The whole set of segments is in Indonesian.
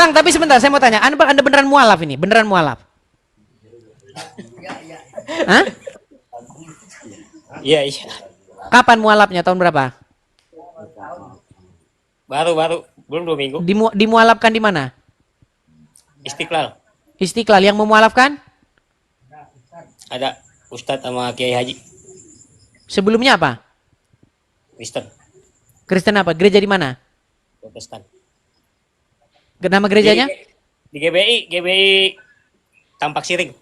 Bang, tapi sebentar saya mau tanya, Anda beneran mualaf ini? Beneran mualaf? Hah? Iya, iya. Kapan mualafnya? Tahun berapa? Baru, belum 2 minggu. Dimualafkan di mana? Istiqlal. Istiqlal. Yang memualafkan? Ada Ustadz sama Kiai Haji. Sebelumnya apa? Kristen, Kristen apa? Gereja di mana? Protestan. Nama gerejanya? Di GBI Tampak Siring.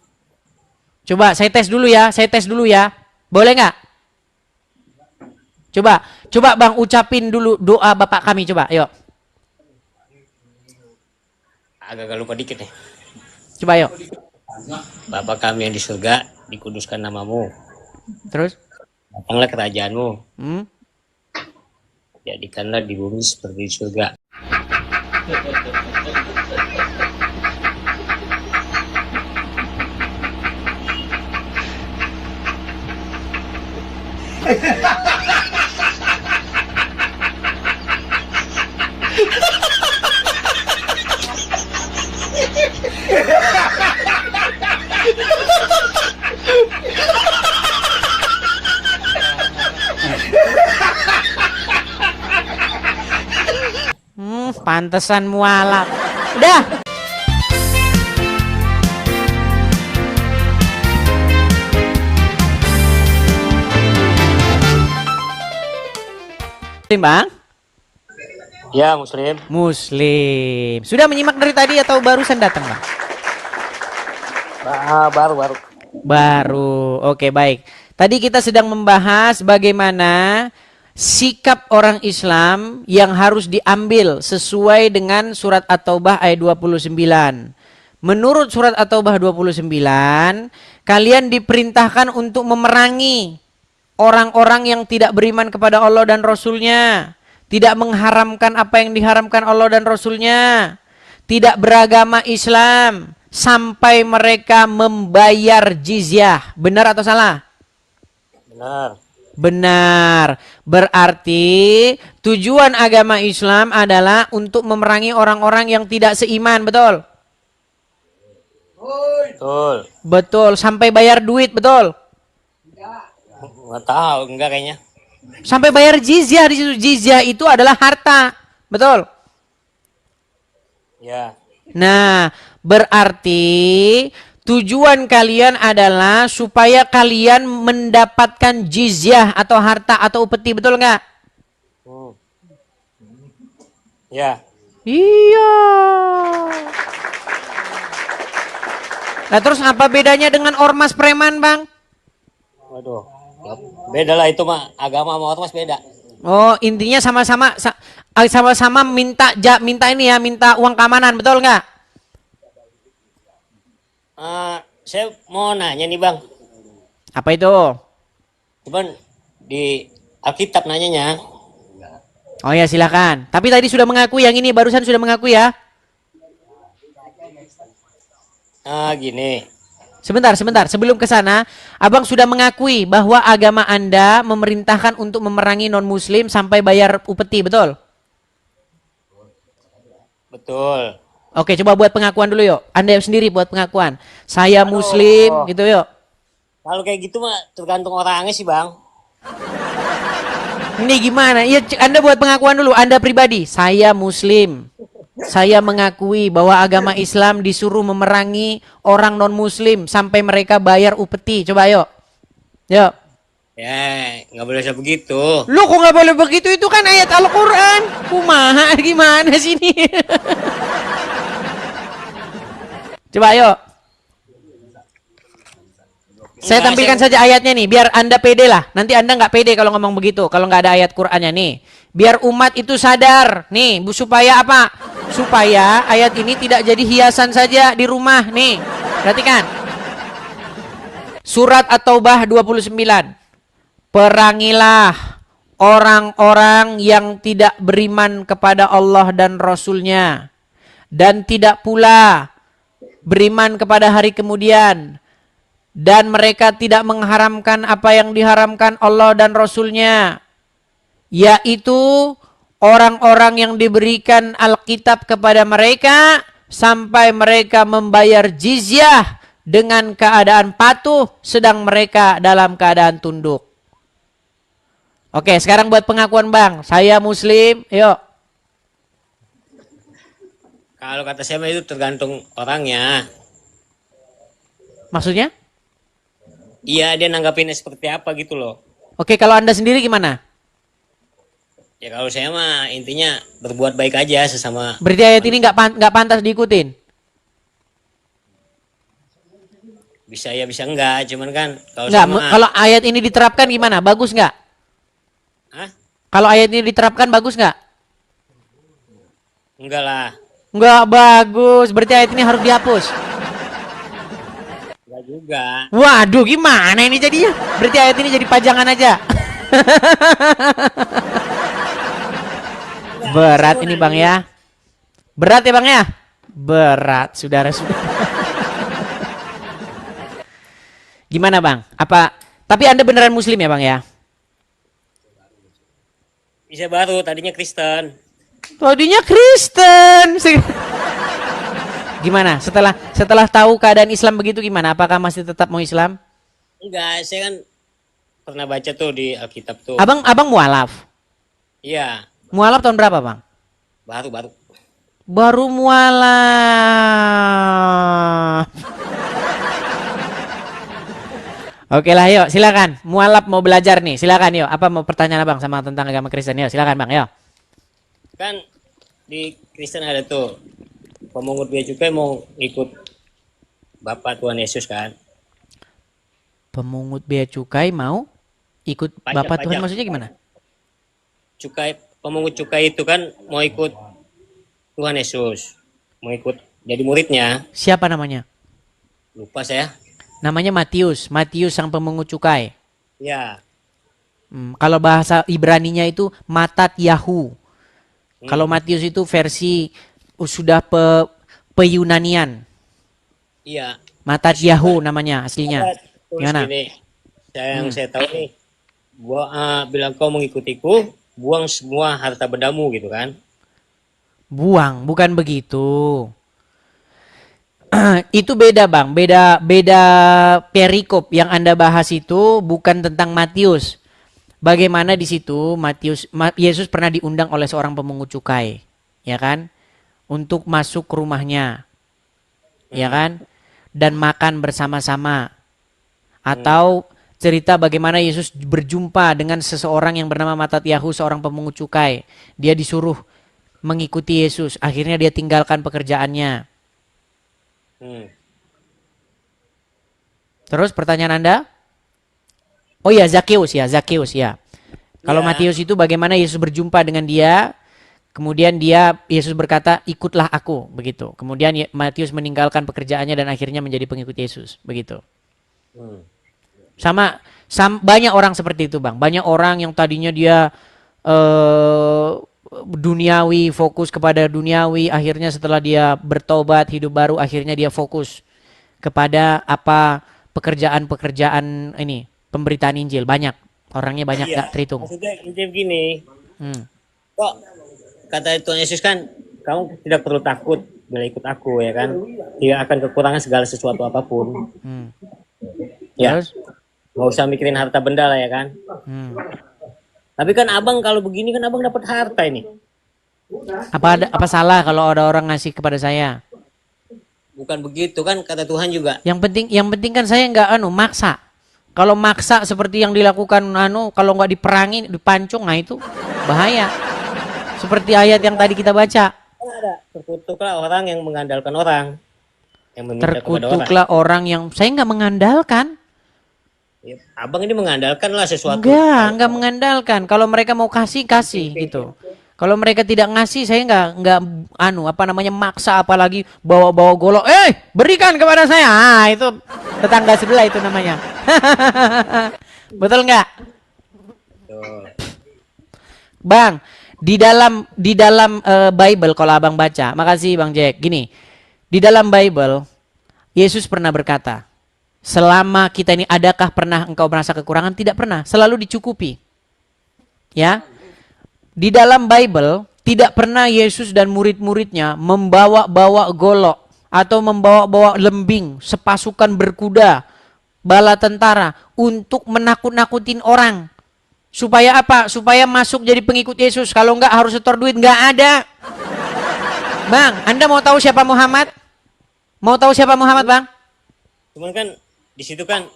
Coba saya tes dulu ya. Boleh nggak? Coba Bang ucapin dulu doa Bapak kami, coba, yuk. Agak lupa dikit nih. Coba yuk. Bapa kami yang di surga, dikuduskan namamu. Terus? Datanglah kerajaanmu. Hmm? Jadikanlah di bumi seperti di surga. Pantesan mualaf. Udah. Bang? Ya, Muslim. Muslim. Sudah menyimak dari tadi atau barusan datang, Bang? Baru. Baru. Oke, baik. Tadi kita sedang membahas bagaimana sikap orang Islam yang harus diambil sesuai dengan surat At-Taubah ayat 29. Menurut surat At-Taubah 29, kalian diperintahkan untuk memerangi orang-orang yang tidak beriman kepada Allah dan Rasul-Nya, tidak mengharamkan apa yang diharamkan Allah dan Rasul-Nya, tidak beragama Islam sampai mereka membayar jizyah. Benar atau salah? Benar. Benar. Berarti tujuan agama Islam adalah untuk memerangi orang-orang yang tidak seiman, betul? Betul. Betul, sampai bayar duit, betul? Nggak tahu, enggak kayaknya. Sampai bayar jizyah di situ. Jizyah itu adalah harta, betul? Ya. Nah, berarti tujuan kalian adalah supaya kalian mendapatkan jizyah atau harta atau upeti, betul nggak? Ya. Iya. Nah, terus apa bedanya dengan ormas preman, Bang? Waduh. Ya, beda lah itu mah, agama sama ormas beda. Oh, intinya sama-sama minta ini ya, minta uang keamanan, betul nggak? Saya mau nanya nih Bang. Apa itu? Cuman di Alkitab nanyanya. Oh ya, silakan. Tapi tadi sudah mengakui, yang ini barusan sudah mengakui ya. Gini. Sebentar. Sebelum ke sana, Abang sudah mengakui bahwa agama Anda memerintahkan untuk memerangi non-muslim sampai bayar upeti, betul? Betul. Oke, coba buat pengakuan dulu yuk. Anda sendiri buat pengakuan. Saya muslim, gitu yuk. Kalau kayak gitu mah tergantung orangnya sih Bang. Ini gimana? Ya, Anda buat pengakuan dulu, Anda pribadi. Saya muslim. Saya mengakui bahwa agama Islam disuruh memerangi orang non-muslim sampai mereka bayar upeti. Coba yuk. Yuk. Ya, nggak boleh begitu. Lu kok nggak boleh begitu? Itu kan ayat Al-Quran. Kumaha gimana sini? Coba yuk. Saya tampilkan saja ayatnya nih, biar Anda pede lah. Nanti Anda nggak pede kalau ngomong begitu, kalau nggak ada ayat Qur'annya nih. Biar umat itu sadar, nih, supaya apa? Supaya ayat ini tidak jadi hiasan saja di rumah, nih. Perhatikan. Surat At-Taubah 29. Perangilah orang-orang yang tidak beriman kepada Allah dan Rasul-Nya, dan tidak pula beriman kepada hari kemudian, dan mereka tidak mengharamkan apa yang diharamkan Allah dan Rasul-Nya, yaitu orang-orang yang diberikan Alkitab kepada mereka sampai mereka membayar jizyah dengan keadaan patuh sedang mereka dalam keadaan tunduk. Oke, sekarang buat pengakuan Bang. Saya Muslim, yuk. Kalau kata saya mah itu tergantung orangnya. Maksudnya? Iya, dia nanggapinnya seperti apa gitu loh. Oke, kalau Anda sendiri gimana? Ya kalau saya mah intinya berbuat baik aja sesama. Berarti ayat ini nggak pantas diikutin. Bisa ya bisa enggak, cuman kan kalau Nggak, sama. kalau ayat ini diterapkan gimana? Bagus nggak? Hah? Kalau ayat ini diterapkan bagus nggak? Enggak lah. Nggak bagus. Berarti ayat ini harus dihapus. Enggak juga. Waduh, gimana ini jadinya? Berarti ayat ini jadi pajangan aja. Berat ini Bang ya. Berat ya Bang ya? Berat, saudara-saudara. Gimana Bang? Apa? Tapi Anda beneran Muslim ya Bang ya? Bisa baru, tadinya Kristen. Tadinya Kristen. Gimana? Setelah tahu keadaan Islam begitu gimana? Apakah masih tetap mau Islam? Enggak, saya kan pernah baca tuh di Alkitab tuh. Abang mualaf. Iya, Mualaf tahun berapa Bang? baru. Baru mualaf. Oke lah, yuk silakan. Mualaf mau belajar nih, silakan yuk. Apa mau pertanyaan Abang sama tentang agama Kristen? Yuk silakan Bang, yuk. Kan di Kristen ada tuh pemungut bea cukai mau ikut Bapak Tuhan Yesus kan. Pemungut bea cukai mau ikut Bapak Tuhan, Pajak. maksudnya gimana? Pemungut cukai itu kan mau ikut Tuhan Yesus, mau ikut jadi muridnya. Siapa namanya? Lupa saya. Namanya Matius sang pemungut cukai. Ya. Kalau bahasa Ibraninya itu Matat Yahu. Kalau Matius itu versi sudah Yunanian. Iya. Matat Yahu namanya aslinya. Terus Gimana? gini, yang saya tahu nih, bilang kau mengikutiku, buang semua harta bendamu gitu kan. Buang, bukan begitu. Itu beda Bang, beda perikop yang Anda bahas itu bukan tentang Matius. Bagaimana di situ Yesus pernah diundang oleh seorang pemungut cukai, ya kan? Untuk masuk ke rumahnya. Ya kan? Dan makan bersama-sama. Atau cerita bagaimana Yesus berjumpa dengan seseorang yang bernama Matat Yahu, seorang pemungut cukai. Dia disuruh mengikuti Yesus, akhirnya dia tinggalkan pekerjaannya. Terus pertanyaan Anda? Oh ya, Zakheus ya. Kalau Ya. Matius itu bagaimana Yesus berjumpa dengan dia, kemudian Yesus berkata, ikutlah aku, begitu. Kemudian Matius meninggalkan pekerjaannya dan akhirnya menjadi pengikut Yesus, begitu. Sama banyak orang seperti itu Bang. Banyak orang yang tadinya dia duniawi, fokus kepada duniawi, akhirnya setelah dia bertobat, hidup baru, akhirnya dia fokus kepada apa pekerjaan ini, pemberitaan Injil. Banyak orangnya banyak Iya. gak terhitung. Maksudnya intinya begini, Hmm. kok kata Tuhan Yesus kan, kamu tidak perlu takut bila ikut aku ya kan, tidak akan kekurangan segala sesuatu apapun. Ya, Terus? nggak usah mikirin harta benda lah ya kan. Tapi kan abang kalau begini kan abang dapat harta ini. Apa salah kalau ada orang ngasih kepada saya? Bukan begitu kan kata Tuhan juga. Yang penting kan saya nggak maksa. Kalau maksa seperti yang dilakukan kalau nggak diperangi, dipancung, nah itu bahaya. Seperti ayat yang tadi kita baca. Kan ada terkutuklah orang yang mengandalkan orang, yang meminta kepada orang. Terkutuklah orang yang saya nggak mengandalkan. Ya, abang ini mengandalkan lah sesuatu. Enggak mengandalkan. Kalau mereka mau kasih gitu. Kalau mereka tidak ngasih, saya nggak maksa, apalagi bawa-bawa golok. Berikan kepada saya. Itu tetangga sebelah itu namanya. Betul nggak? Tuh. Bang, di dalam Bible kalau abang baca, makasih Bang Jack. Gini, di dalam Bible Yesus pernah berkata, selama kita ini adakah pernah engkau merasa kekurangan? Tidak pernah, selalu dicukupi. Ya. Di dalam Bible Tidak pernah Yesus dan murid-muridnya membawa-bawa golok atau membawa-bawa lembing, sepasukan berkuda, bala tentara untuk menakut-nakutin orang. Supaya apa? Supaya masuk jadi pengikut Yesus. Kalau enggak harus setor duit. Enggak ada. Bang, Anda mau tahu siapa Muhammad? Mau tahu siapa Muhammad, Bang? Cuman kan di situ kan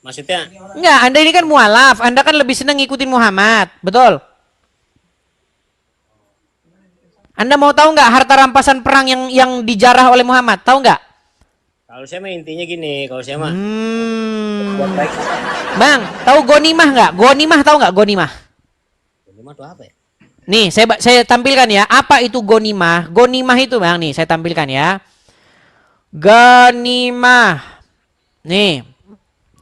maksudnya Enggak, Anda ini kan mualaf. Anda kan lebih senang ngikutin Muhammad. Betul? Anda mau tahu nggak harta rampasan perang yang dijarah oleh Muhammad? Tahu nggak? kalau saya mah intinya gini, kalau saya mah buat Hmm. baik. Bang, tahu gonimah nggak? Gonimah tahu nggak gonimah? Ini mah tuh apa ya? Nih, saya tampilkan ya. Apa itu gonimah? Gonimah itu, Bang, nih saya tampilkan ya. Gonimah. Nih,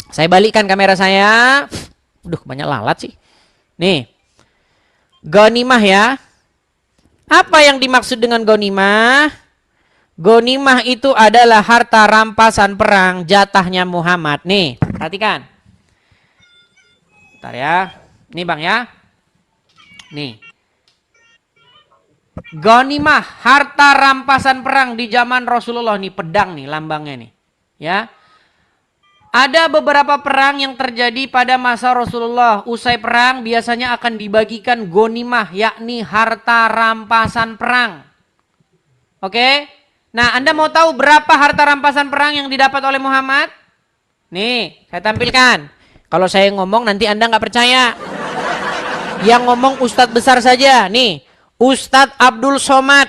saya balikkan kamera saya. Duh, banyak lalat sih. Nih, gonimah ya. Apa yang dimaksud dengan gonimah? Gonimah itu adalah harta rampasan perang jatahnya Muhammad. Nih, perhatikan. Bentar ya. Nih Bang ya. Nih. Ghanimah, harta rampasan perang di zaman Rasulullah nih, pedang nih lambangnya nih. Ya. Ada beberapa perang yang terjadi pada masa Rasulullah. Usai perang biasanya akan dibagikan ghanimah, yakni harta rampasan perang. Oke? Nah, Anda mau tahu berapa harta rampasan perang yang didapat oleh Muhammad? Nih, saya tampilkan. Kalau saya ngomong nanti Anda nggak percaya. Yang ngomong Ustadz besar saja. Nih, Ustadz Abdul Somad.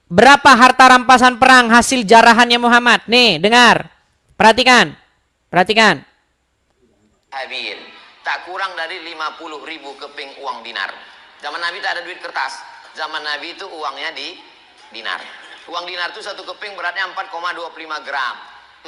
Berapa harta rampasan perang hasil jarahannya Muhammad? Nih, dengar. Perhatikan. Perhatikan. Habil. Tak kurang dari 50.000 keping uang dinar. Zaman Nabi tak ada duit kertas. Zaman Nabi itu uangnya di dinar. Uang dinar itu satu keping beratnya 4,25 gram.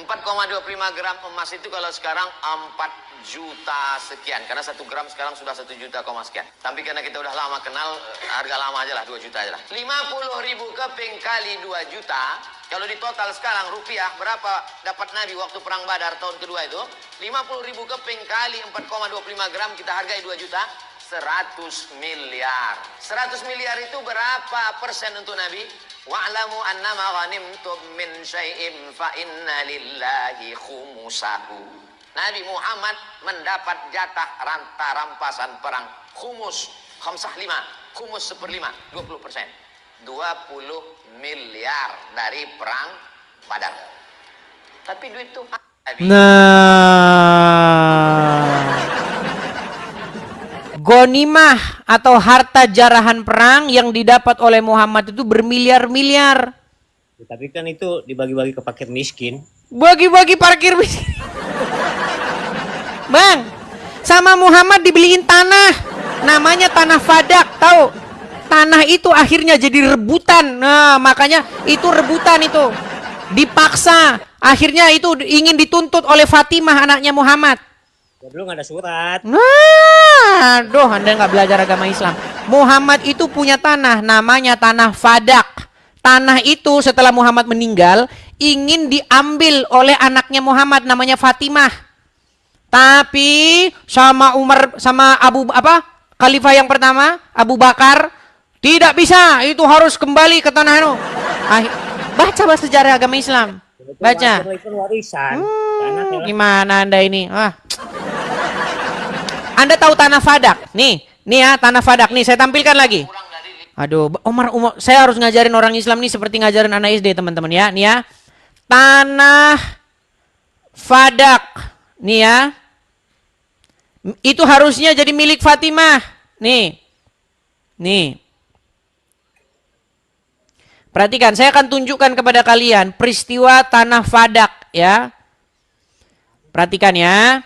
4,25 gram emas itu kalau sekarang 4 juta sekian. Karena 1 gram sekarang sudah 1 juta sekian. Tapi karena kita udah lama kenal, harga lama aja lah, 2 juta aja lah. 50.000 keping kali 2 juta. Kalau di total sekarang rupiah berapa dapat Nabi waktu perang Badar tahun kedua itu? 50.000 keping kali 4,25 gram kita hargai 2 juta. 100 miliar. 100 miliar itu berapa persen untuk Nabi? Wa'lamu annama ghanimtum min syai'in fa inna lillahi khumusahu. Nabi Muhammad mendapat jatah ranta rampasan perang khumus, khamsah lima, khumus 1/5, 20%. 20 miliar dari perang Badar. Tapi duit itu Ghanimah atau harta jarahan perang yang didapat oleh Muhammad itu bermiliar-miliar. Ya, tapi kan itu dibagi-bagi ke fakir miskin. Bagi-bagi parkir miskin. Bang, sama Muhammad dibeliin tanah. Namanya tanah Fadak, tahu? Tanah itu akhirnya jadi rebutan. Nah, makanya itu rebutan itu. Dipaksa. Akhirnya itu ingin dituntut oleh Fatimah anaknya Muhammad. Ya dulu nggak ada surat. Nah, aduh, Anda nggak belajar agama Islam. Muhammad itu punya tanah, namanya tanah Fadak. Tanah itu setelah Muhammad meninggal, ingin diambil oleh anaknya Muhammad, namanya Fatimah. Tapi sama Umar, sama Khalifah yang pertama, Abu Bakar, tidak bisa, itu harus kembali ke tanah itu. Baca sejarah agama Islam. Baca. Itu warisan. Gimana Anda ini? Anda tahu tanah Fadak? Nih ya tanah Fadak. Nih saya tampilkan lagi. Aduh, Umar, saya harus ngajarin orang Islam nih seperti ngajarin anak SD teman-teman ya. Nih ya, tanah Fadak. Nih ya, itu harusnya jadi milik Fatimah. Nih. Perhatikan, saya akan tunjukkan kepada kalian peristiwa tanah Fadak ya. Perhatikan ya.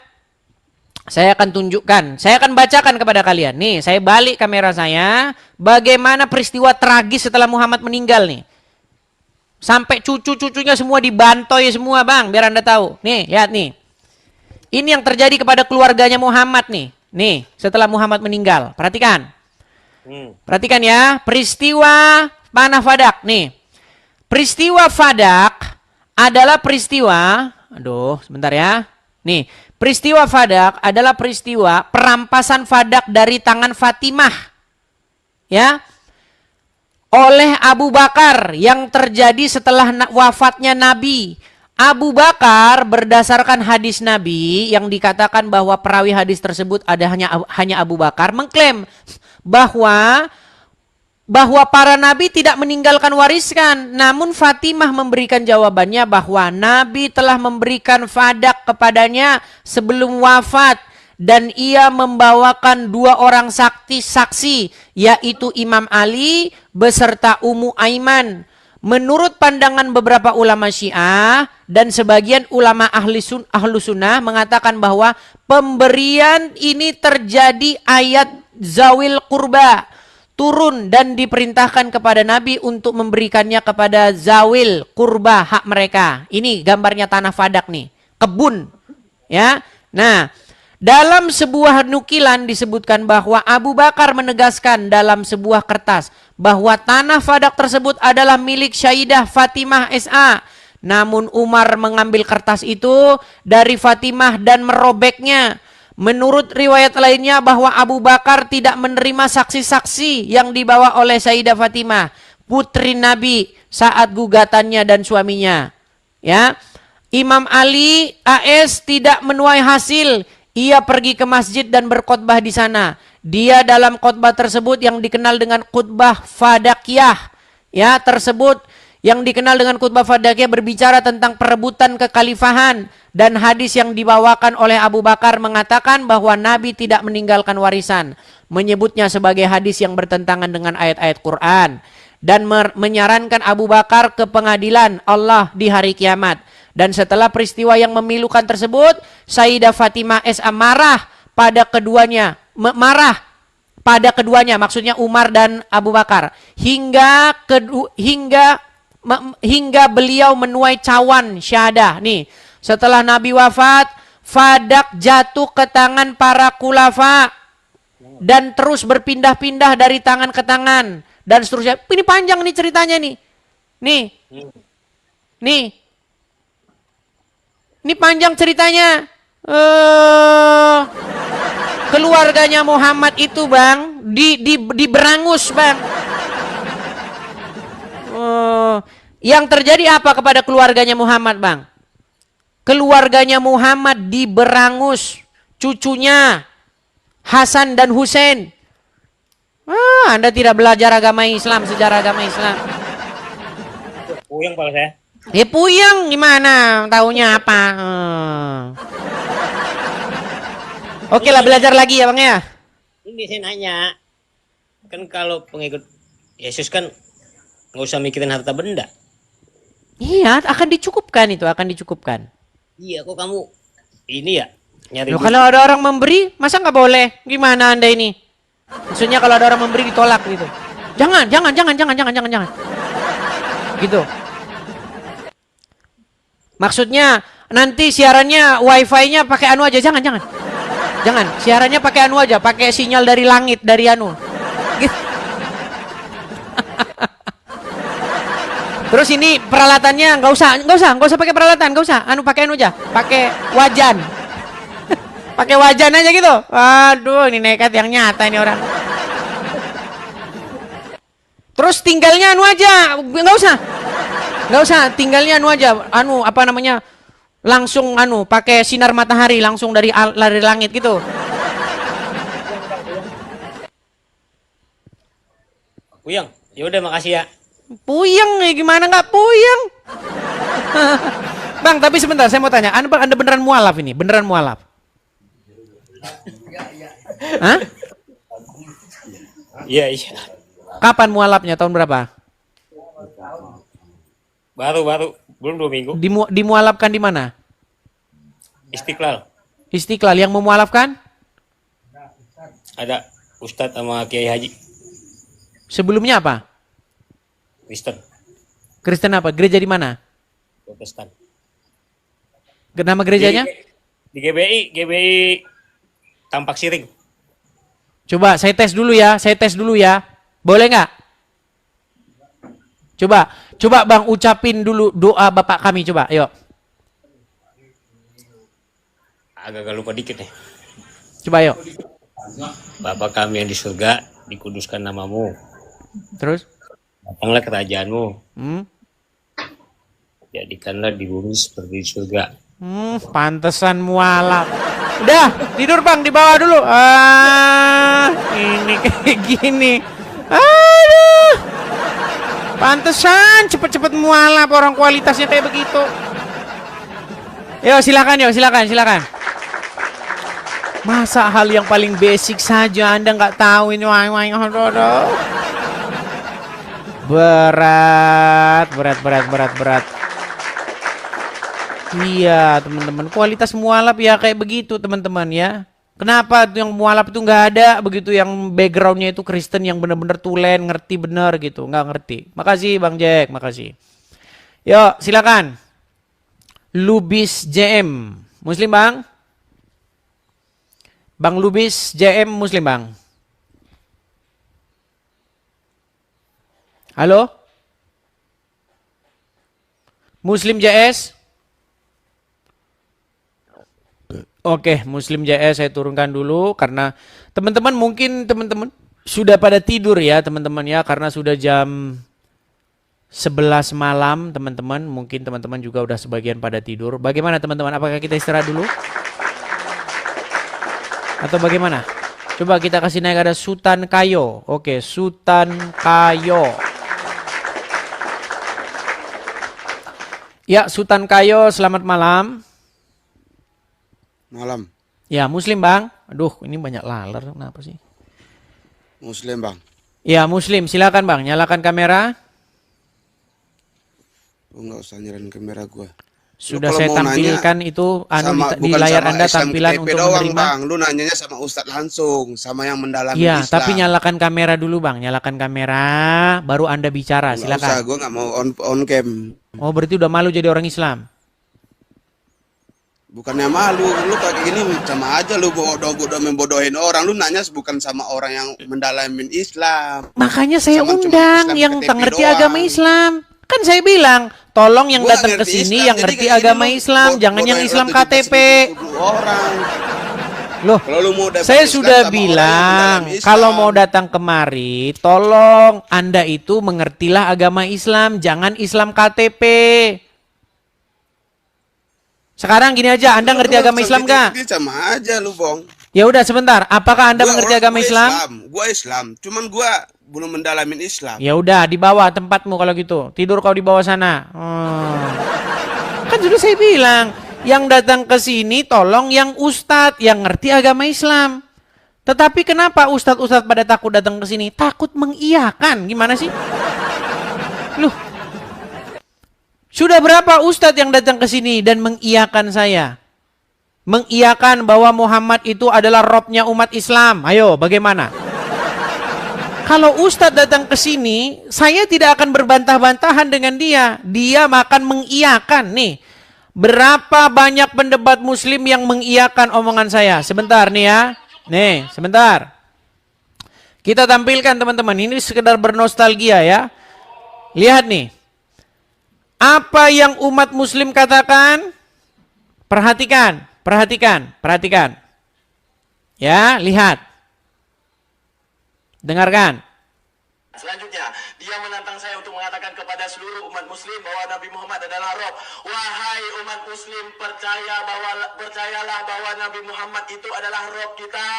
Saya akan tunjukkan, saya akan bacakan kepada kalian. Nih, saya balik kamera saya. Bagaimana peristiwa tragis setelah Muhammad meninggal nih. Sampai cucu-cucunya semua dibantoy semua, Bang, biar Anda tahu. Nih, lihat nih. Ini yang terjadi kepada keluarganya Muhammad nih. Nih, setelah Muhammad meninggal. Perhatikan. Perhatikan ya, peristiwa tanah Fadak nih. Peristiwa Fadak adalah peristiwa, aduh, sebentar ya. Nih, peristiwa Fadak adalah peristiwa perampasan Fadak dari tangan Fatimah. Ya. oleh Abu Bakar yang terjadi setelah wafatnya Nabi. Abu Bakar berdasarkan hadis Nabi yang dikatakan bahwa perawi hadis tersebut ada hanya Abu Bakar mengklaim bahwa para nabi tidak meninggalkan warisan. Namun Fatimah memberikan jawabannya bahwa Nabi telah memberikan fadak kepadanya sebelum wafat. Dan ia membawakan 2 orang saksi, yaitu Imam Ali beserta Ummu Aiman. Menurut pandangan beberapa ulama Syiah dan sebagian ulama ahlu sunnah mengatakan bahwa pemberian ini terjadi ayat zawil kurba turun dan diperintahkan kepada Nabi untuk memberikannya kepada zawil kurba, hak mereka. Ini gambarnya tanah fadak nih, kebun. Ya. Nah, dalam sebuah nukilan disebutkan bahwa Abu Bakar menegaskan dalam sebuah kertas bahwa tanah fadak tersebut adalah milik Syaidah Fatimah SA. Namun Umar mengambil kertas itu dari Fatimah dan merobeknya. Menurut riwayat lainnya bahwa Abu Bakar tidak menerima saksi-saksi yang dibawa oleh Sayyidah Fatimah, putri Nabi saat gugatannya dan suaminya. Ya. Imam Ali AS tidak menuai hasil. Ia pergi ke masjid dan berkhutbah di sana. Dia dalam khutbah tersebut yang dikenal dengan khutbah Fadakiyah. Ya, tersebut yang dikenal dengan khutbah Fadakiyah berbicara tentang perebutan kekhalifahan. Dan hadis yang dibawakan oleh Abu Bakar mengatakan bahwa Nabi tidak meninggalkan warisan. Menyebutnya sebagai hadis yang bertentangan dengan ayat-ayat Quran. Dan menyarankan Abu Bakar ke pengadilan Allah di hari kiamat. Dan setelah peristiwa yang memilukan tersebut, Sayyidah Fatimah SA marah pada keduanya. Maksudnya Umar dan Abu Bakar. Hingga beliau menuai cawan syahadah. Nih, setelah Nabi wafat, fadak jatuh ke tangan para khulafa dan terus berpindah-pindah dari tangan ke tangan dan seterusnya. Ini panjang nih ceritanya nih. Ini panjang ceritanya. Keluarganya Muhammad itu, Bang, diberangus, Bang. Yang terjadi apa kepada keluarganya Muhammad, Bang? Keluarganya Muhammad diberangus, cucunya Hasan dan Husain. Anda tidak belajar agama Islam, sejarah agama Islam. Puyeng kalau saya. Ya puyeng gimana? Taunya apa? Oke lah, belajar lagi ya, Bang ya. Ini saya nanya, kan kalau pengikut Yesus kan nggak usah mikirin harta benda. Iya, akan dicukupkan itu, akan dicukupkan. Iya, kok kamu ini ya nyari? Loh, kalau ada orang memberi, masa nggak boleh? Gimana Anda ini? Maksudnya kalau ada orang memberi ditolak gitu. Jangan. Gitu. Maksudnya nanti siarannya wifi-nya pakai anu aja, jangan. Siarannya pakai anu aja, pakai sinyal dari langit, dari anu. Gitu. Terus ini peralatannya nggak usah pakai peralatan, nggak usah. Pakai anu aja, pakai wajan. Pakai wajan aja gitu. Aduh, ini nekat yang nyata ini orang. Terus tinggalnya anu aja, nggak usah, tinggalnya anu aja, langsung pakai sinar matahari langsung dari langit gitu. Puyeng, ya udah makasih ya. Puyeng nih, gimana nggak puyeng? Bang, tapi sebentar saya mau tanya, Anda beneran mualaf ini? Beneran mualaf? Hah? Iya. Kapan mualafnya? Tahun berapa? Baru, belum 2 minggu. Dimualafkan di mana? Istiqlal. Istiqlal. Yang memualafkan? Ada Ustadz sama Kiai Haji. Sebelumnya apa? Kristen apa? Gereja di mana? Protestan. Nama gerejanya? Di GBI Tampak Siring. Coba saya tes dulu ya. Boleh nggak? Coba Bang ucapin dulu doa Bapak kami, coba. Ayo. Agak lupa dikit nih. Coba ayo. Bapa kami yang di surga, dikuduskan namamu. Terus? Datanglah kerajaanmu, Hmm? jadikanlah di bumi seperti di surga. Pantesan mualaf. Udah, tidur bang, di bawah dulu. Ini kayak gini. Aduh. Pantesan cepet-cepet mualaf, orang kualitasnya kayak begitu. Yo, silakan, silakan. Masa hal yang paling basic saja Anda nggak tahu ini? Berat. Iya, teman-teman. Kualitas mualaf ya kayak begitu, teman-teman ya. Kenapa yang mualaf itu nggak ada begitu, yang backgroundnya itu Kristen yang benar-benar tulen, ngerti bener gitu, nggak ngerti. Makasih Bang Jack, makasih. Yuk, silakan. Lubis JM, Muslim Bang? Bang Lubis JM Muslim Bang? Halo? Muslim JS? Oke, Muslim JS saya turunkan dulu karena teman-teman mungkin teman-teman sudah pada tidur ya teman-teman ya, karena sudah jam 11 malam teman-teman, mungkin teman-teman juga udah sebagian pada tidur. Bagaimana teman-teman, apakah kita istirahat dulu? Atau bagaimana? Coba kita kasih naik, ada Sultan Kayo. Oke, Sultan Kayo. Ya, Sultan Kayo, selamat malam. Malam. Ya, Muslim Bang. Aduh, ini banyak laler, kenapa sih? Muslim Bang. Ya, Muslim, silakan Bang, nyalakan kamera. Enggak usah nyalain kamera gua. Sudah Lu saya kalau mau tampilkan nanya, itu di bukan layar sama Anda Islam tampilan KTP untuk doang, menerima. Bang. Lu nanyanya sama Ustadz langsung, sama yang mendalami Iya, Islam. tapi nyalakan kamera dulu Bang, nyalakan kamera, baru Anda bicara, Nggak usah, silakan. gua nggak mau on cam. Oh, berarti udah malu jadi orang Islam. Bukannya malu, lu kayak gini sama aja lu bodoh membodohin orang. Lu nanya bukan sama orang yang mendalami Islam. Makanya saya Sama cuma undang Islam yang KTP tak ngerti doang. agama Islam. Kan saya bilang, tolong yang Gua datang ke ngerti sini Islam, yang jadi ngerti kayak gini agama lu Islam, jangan yang bodohin Islam orang KTP. 740 orang. Loh, Kalau lu mau dapat saya Islam sudah sama orang yang bilang, mendalami Islam. kalau mau datang kemari, tolong Anda itu mengertilah agama Islam, jangan Islam KTP. Sekarang gini aja, Anda ngerti agama Islam gak? Sama aja lu, Bong. Ya udah sebentar, apakah Anda mengerti agama Islam? Gua Islam, cuman gua belum mendalamin Islam. Ya udah, di bawah tempatmu kalau gitu. Tidur kau di bawah sana. Kan sudah saya bilang, yang datang ke sini tolong yang ustadz yang ngerti agama Islam. Tetapi kenapa ustadz-ustadz pada takut datang ke sini? Takut mengiyakan. Gimana sih? Loh. Sudah berapa ustadz yang datang ke sini dan mengiyakan saya? Mengiyakan bahwa Muhammad itu adalah robnya umat Islam. Ayo, bagaimana? Kalau ustadz datang ke sini, saya tidak akan berbantah-bantahan dengan dia. Dia akan mengiyakan nih. Berapa banyak pendebat muslim yang mengiyakan omongan saya? Sebentar nih ya. Nih, sebentar. Kita tampilkan teman-teman. Ini sekedar bernostalgia ya. Lihat nih. Apa yang umat muslim katakan? Perhatikan. Ya, lihat. Dengarkan. Selanjutnya, dia menantang saya untuk mengatakan kepada seluruh umat muslim bahwa Nabi Muhammad adalah Rob. Wahai umat muslim, percayalah bahwa Nabi Muhammad itu adalah Rob kita.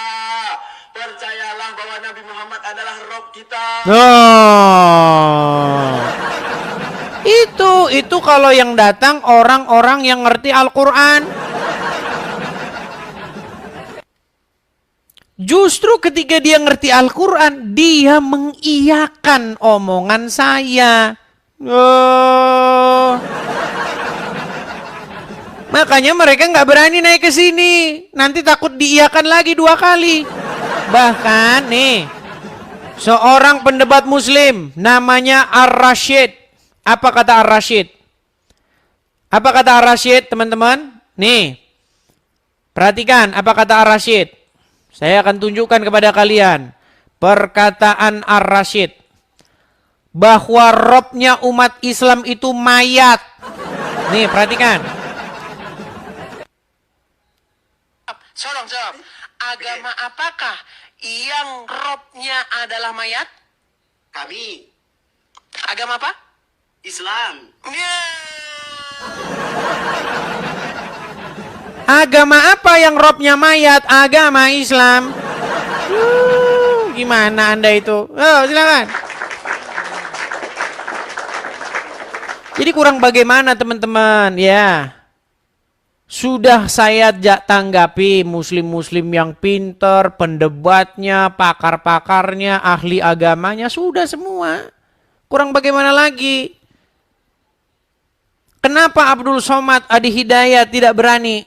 Percayalah bahwa Nabi Muhammad adalah Rob kita. Oh. Itu kalau yang datang orang-orang yang ngerti Al-Quran. Justru ketika dia ngerti Al-Quran, dia mengiyakan omongan saya. Oh. Makanya mereka nggak berani naik ke sini. Nanti takut diiyakan lagi 2 kali. Bahkan nih, seorang pendebat muslim namanya Ar-Rashid. Apa kata Ar-Rashid? Apa kata Ar-Rashid, teman-teman? Nih, perhatikan apa kata Ar-Rashid. Saya akan tunjukkan kepada kalian perkataan Ar-Rashid. Bahwa robnya umat Islam itu mayat. Nih, perhatikan. Sorong. Agama apakah yang robnya adalah mayat? Kami. Agama apa? Islam. Agama apa yang robnya mayat? Agama Islam. Gimana Anda itu? Oh, silakan. Jadi kurang bagaimana teman-teman ya? Sudah saya tanggapi muslim-muslim yang pinter, pendebatnya, pakar-pakarnya, ahli agamanya, sudah semua. Kurang bagaimana lagi? Kenapa Abdul Somad Adi Hidayat tidak berani?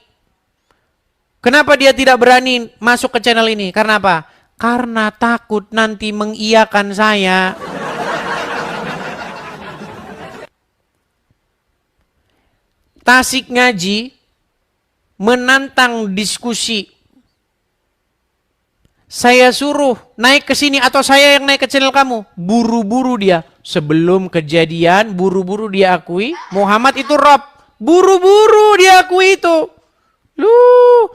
Kenapa dia tidak berani masuk ke channel ini? Karena apa? Karena takut nanti mengiyakan saya. Tasik Ngaji menantang diskusi. Saya suruh naik ke sini atau saya yang naik ke channel kamu? Buru-buru dia. Sebelum kejadian, buru-buru dia akui Muhammad itu Rob. Buru-buru dia akui itu. Loh,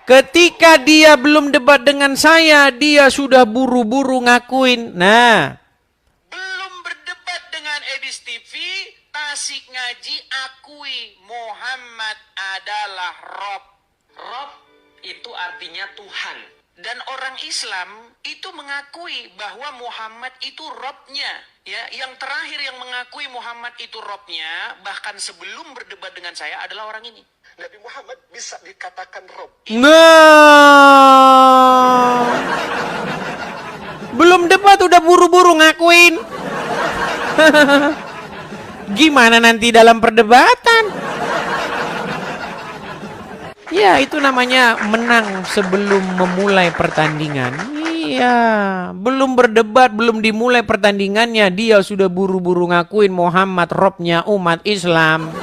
ketika dia belum debat dengan saya, dia sudah buru-buru ngakuin. Nah, Belum berdebat dengan Edis TV, Tasik Ngaji akui Muhammad adalah Rob. Rob itu artinya Tuhan. Dan orang Islam itu mengakui bahwa Muhammad itu Robnya. Ya, yang terakhir yang mengakui Muhammad itu Robnya, bahkan sebelum berdebat dengan saya adalah orang ini. Nabi Muhammad bisa dikatakan Rob. nah. Belum debat udah buru-buru ngakuin. Gimana nanti dalam perdebatan? Ya, itu namanya menang sebelum memulai pertandingan. Iya, belum berdebat, belum dimulai pertandingannya, dia sudah buru-buru ngakuin Muhammad Robnya umat Islam.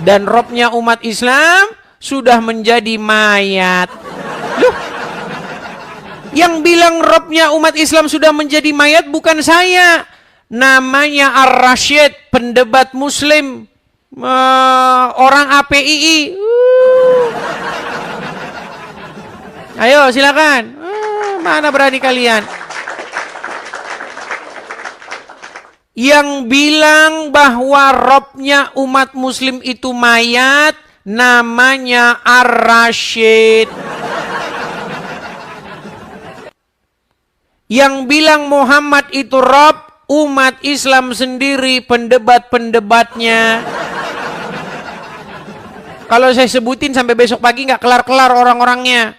Dan Robnya umat Islam sudah menjadi mayat. Loh, yang bilang Robnya umat Islam sudah menjadi mayat bukan saya. Namanya Ar-Rasyid, pendebat Muslim. Orang APII. Ayo silakan. Mana berani kalian? Yang bilang bahwa Robnya umat Muslim itu mayat namanya Ar-Rasyid. Yang bilang Muhammad itu Rob umat Islam sendiri, pendebat-pendebatnya. Kalau saya sebutin sampai besok pagi nggak kelar-kelar orang-orangnya.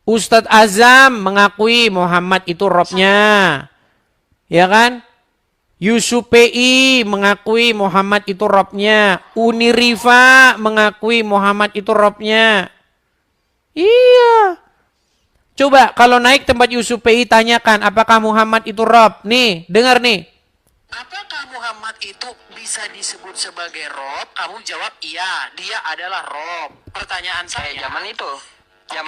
Ustadz Azam mengakui Muhammad itu Robnya. Ya kan? Yusuf PI mengakui Muhammad itu Robnya. Uni Rifa mengakui Muhammad itu Robnya. Iya. Coba kalau naik tempat Yusuf PI tanyakan apakah Muhammad itu Rob. Nih, dengar nih. Apakah Muhammad itu bisa disebut sebagai Rob? Kamu jawab iya, dia adalah Rob. Pertanyaan saya. Zaman itu. Dia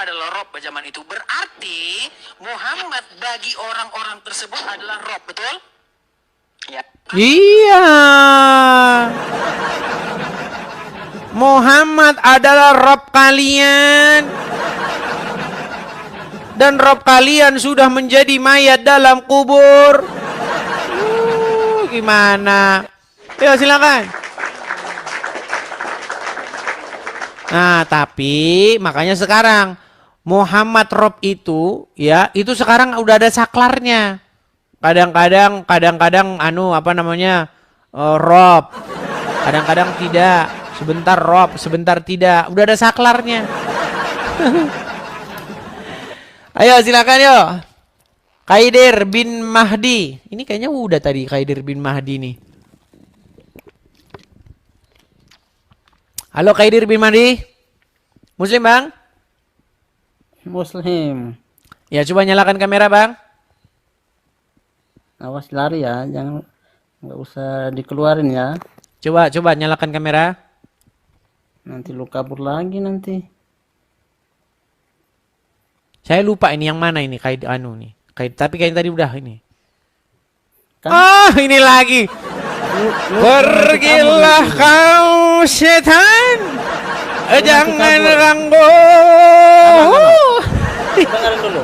adalah Rob zaman itu. Berarti Muhammad bagi orang-orang tersebut adalah Rob, betul? Ya. Iya. Muhammad adalah Rob kalian. Dan Rob kalian sudah menjadi mayat dalam kubur. Gimana? Ayo silakan. Nah, tapi makanya sekarang Muhammad Rob itu ya, itu sekarang udah ada saklarnya. Kadang-kadang Rob. Kadang-kadang tidak. Sebentar Rob, sebentar tidak. Udah ada saklarnya. Ayo silakan yo. Kaidir bin Mahdi. Ini kayaknya udah tadi Kaidir bin Mahdi nih. Halo Kaidir bin Mahdi. Muslim bang? Muslim. Ya coba nyalakan kamera bang. Awas lari ya, jangan, nggak usah dikeluarin ya. Coba nyalakan kamera. Nanti lu kabur lagi nanti. Saya lupa ini yang mana ini nih. Tapi kayaknya tadi udah ini. Kan? Ini lagi. Pergilah kau setan. Jangan ganggu. Dengerin dulu.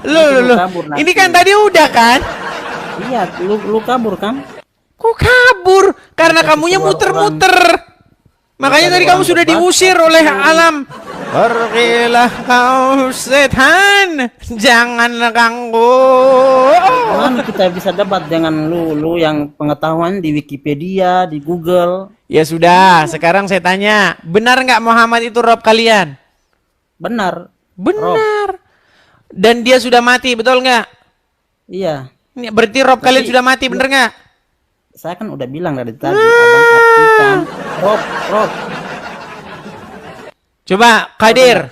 Lu. kabur nanti. Ini kan tadi udah kan? Iya, lu kabur kan? Kok kabur? Karena Dikasih kamunya keluar muter-muter. Makanya Dikasih tadi kamu orang sudah berbakat. diusir oleh alam. Pergilah kau setan, jangan ganggu. Mana kita bisa debat dengan lu yang pengetahuan di Wikipedia, di Google. Ya sudah, sekarang saya tanya, benar nggak Muhammad itu Rob kalian? Benar. Benar. Dan dia sudah mati, betul nggak? Iya. Ini berarti Rob kalian sudah mati, bener nggak? Saya kan udah bilang dari tadi, abang artikan Rob. Coba, Kadir.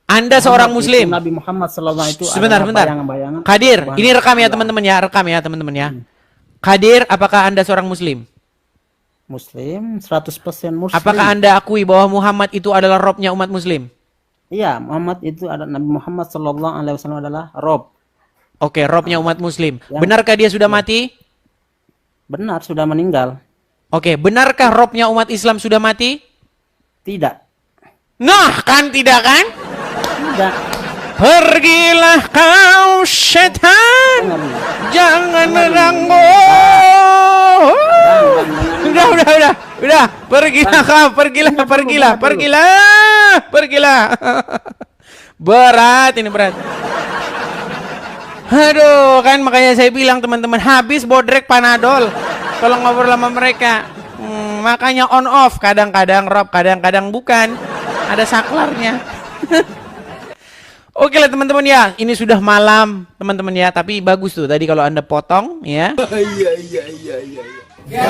Anda seorang Muhammad Muslim. itu Nabi Muhammad SAW itu Sebentar. adalah bayangan-bayangan. Kadir, ini rekam ya teman-teman ya, rekam ya teman-teman ya. Kadir, apakah Anda seorang Muslim? Muslim, 100% Muslim. Apakah Anda akui bahwa Muhammad itu adalah Robnya umat Muslim? Iya, Muhammad itu ada Nabi Muhammad SAW adalah Rob. Oke, Robnya umat Muslim. Benarkah dia sudah mati? Benar, sudah meninggal. Oke, benarkah Robnya umat Islam sudah mati? Tidak. Nah, kan tidak kan? Tidak. Pergilah kau setan, Dengar dulu. jangan mengganggu. Udah. Pergilah. Berat ini berat. Aduh, kan makanya saya bilang teman-teman, habis bodrek Panadol. Kalau ngobrol sama mereka. Makanya on off, kadang-kadang Rob, kadang-kadang bukan. Ada saklarnya. Oke lah teman-teman ya, ini sudah malam teman-teman ya, tapi bagus tuh tadi kalau Anda potong ya. Iya.